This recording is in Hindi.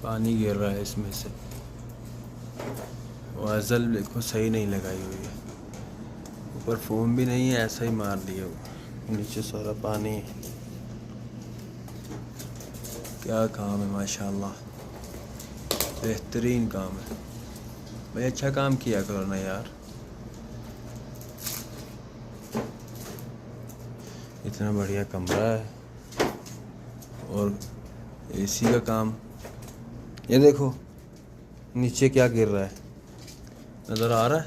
पानी गिर रहा है इसमें से। वाजल देखो सही नहीं लगाई हुई है, ऊपर फोम भी नहीं है, ऐसा ही मार दिया वो, नीचे सारा पानी है। क्या काम है माशाल्लाह, बेहतरीन काम है भाई, अच्छा काम किया करो ना यार। इतना बढ़िया कमरा है और एसी का काम। ये देखो नीचे क्या गिर रहा है, नज़र आ रहा है।